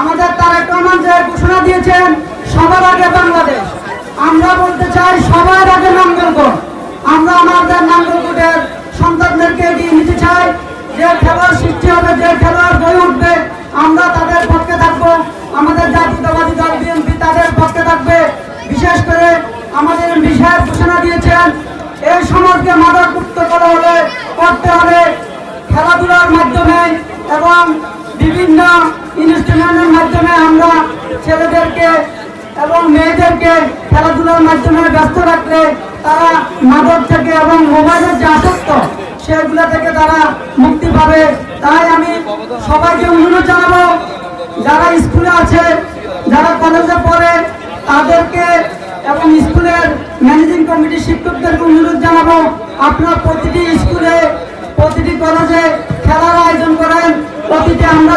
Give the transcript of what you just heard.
আমাদের তারেক রহমান যে ঘোষণা দিয়েছেন সবার আগে বাংলাদেশ, আমরা বলতে চাই সবার আগে নাঙ্গলকোট। আমরা আমাদের নাঙ্গলকোটের সন্তানদেরকে এগিয়ে নিতে চাই। যে খেলার সৃষ্টি হবে, যে খেলোয়াড় গড়ে উঠবে, আমরা তাদের পক্ষে থাকবো। আমাদের জাতীয়তাবাদী দল বিএনপি তাদের পক্ষে থাকবে। বিশেষ করে আমাদের এমপি সাহেব ঘোষণা দিয়েছেন এই সমাজকে মাদকমুক্ত করতে হলে খেলাধুলার মাধ্যমে এবং বিভিন্ন ইনস্ট্রুমেন্টের মাধ্যমে আমরা ছেলেদেরকে এবং মেয়েদেরকে খেলাধুলার মাধ্যমে ব্যস্ত রাখলে তারা মাদক থেকে এবং মোবাইলের যে আসক্ত সেগুলো থেকে তারা মুক্তি পাবে। তাই আমি সবাইকে অনুরোধ জানাবো, যারা স্কুলে আছে, যারা কলেজে পড়ে, তাদেরকে এবং স্কুলের ম্যানেজিং কমিটির শিক্ষকদেরকে অনুরোধ জানাবো, আপনারা প্রতিটি স্কুলে, প্রতিটি কলেজে খেলার আয়োজন করেন। প্রতিটি আমরা